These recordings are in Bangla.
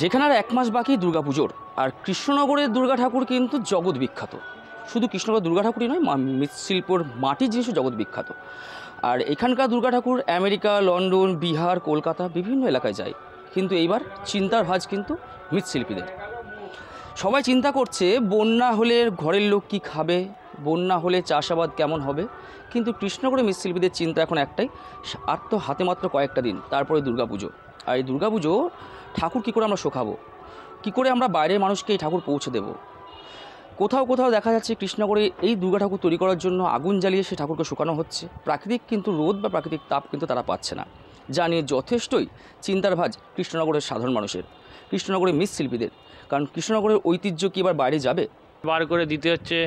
যেখানে আর 1 মাস বাকি দুর্গাপুজোর, আর কৃষ্ণনগরের দুর্গা ঠাকুর কিন্তু জগৎ বিখ্যাত। শুধু কৃষ্ণনগর দুর্গা ঠাকুরই নয়, মৃৎশিল্পর মাটির জিনিসও জগৎ বিখ্যাত। আর এখানকার দুর্গা ঠাকুর আমেরিকা, লন্ডন, বিহার, কলকাতা বিভিন্ন এলাকায় যায়। কিন্তু এইবার চিন্তার ভাঁজ কিন্তু মৃৎশিল্পীদের। সবাই চিন্তা করছে বন্যা হলে ঘরের লোক কী খাবে, বন্যা হলে চাষাবাদ কেমন হবে। কিন্তু কৃষ্ণনগরের মৃৎশিল্পীদের চিন্তা এখন একটাই, আর তো হাতে মাত্র কয়েকটা দিন, তারপরে দুর্গাপুজো। আর এই দুর্গাপুজো ঠাকুর কী করে আমরা শোকাবো, কী করে আমরা বাইরের মানুষকে এই ঠাকুর পৌঁছে দেব। কোথাও কোথাও দেখা যাচ্ছে কৃষ্ণনগরে এই দুর্গা ঠাকুর তৈরি করার জন্য আগুন জ্বালিয়ে সেই ঠাকুরকে শুকানো হচ্ছে। প্রাকৃতিক কিন্তু রোদ বা প্রাকৃতিক তাপ কিন্তু তারা পাচ্ছে না, যা নিয়ে যথেষ্টই চিন্তার ভাঁজ কৃষ্ণনগরের সাধারণ মানুষের, কৃষ্ণনগরের মৃৎশিল্পীদের। কারণ কৃষ্ণনগরের ঐতিহ্য কি এবার বাইরে যাবে? বার করে দিতে হচ্ছে।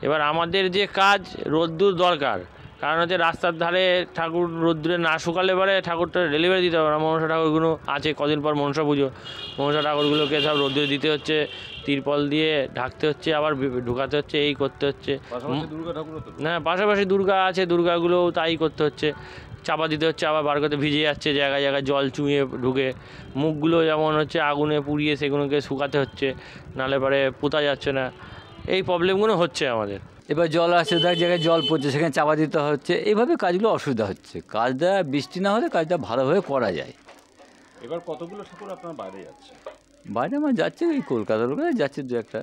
এবার আমাদের যে কাজ, রোদ্দুর দরকার, কারণ হচ্ছে রাস্তার ধারে ঠাকুর রোদ্দুরে না শুকালে পরে ঠাকুরটা ডেলিভারি দিতে হবে না। মনসা ঠাকুরগুলো আছে, কদিন পর মনসা পুজো, মনসা ঠাকুরগুলোকে সব রোদ্দুরে দিতে হচ্ছে, তিরপল দিয়ে ঢাকতে হচ্ছে, আবার ঢুকাতে হচ্ছে, এই করতে হচ্ছে। হ্যাঁ, পাশাপাশি দুর্গা আছে, দুর্গাগুলোও তাই করতে হচ্ছে, চাপা দিতে হচ্ছে, আবার বার করতে ভিজে যাচ্ছে, জায়গায় জায়গায় জল চুঁয়ে ঢুকে। মুখগুলো যেমন হচ্ছে আগুনে পুড়িয়ে সেগুলোকে শুকাতে হচ্ছে, নাহলে পরে পোতা যাচ্ছে না। এই প্রবলেমগুলো হচ্ছে আমাদের। এবার জল আসছে, এক জায়গায় জল পড়ছে, সেখানে চাপা দিতে হচ্ছে, এইভাবে কাজগুলো অসুবিধা হচ্ছে। কাজটা বৃষ্টি না হলে কাজটা ভালোভাবে করা যায়। এবার কতগুলো ঠাকুর আপনার বাইরে যাচ্ছে? বাইরে আমার যাচ্ছে ওই কলকাতার লোকালে যাচ্ছে দু একটা,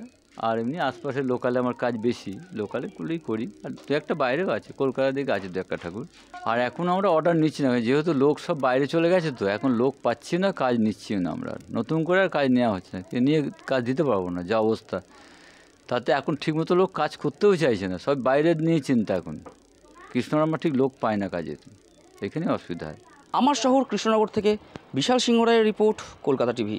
আর এমনি আশপাশের লোকালে আমার কাজ বেশি, লোকালে কুলেই করি। আর দু একটা বাইরেও আছে, কলকাতার দিকে আছে দু একটা ঠাকুর। আর এখন আমরা অর্ডার নিচ্ছি না, যেহেতু লোক সব বাইরে চলে গেছে, তো এখন লোক পাচ্ছি না, কাজ নিচ্ছিও না আমরা। নতুন করে আর কাজ নেওয়া হচ্ছে না, নিয়ে কাজ দিতে পারবো না যা অবস্থা। তাতে এখন ঠিকমতো লোক কাজ করতেও চাইছে না, সব বাইরের নিয়ে চিন্তা। এখন কৃষ্ণনগর আমরা ঠিক লোক পাই না কাজে, এখানে অসুবিধা হয়। আমার শহর কৃষ্ণনগর থেকে বিশাল সিংহ রায়ের রিপোর্ট, কলকাতা টিভি।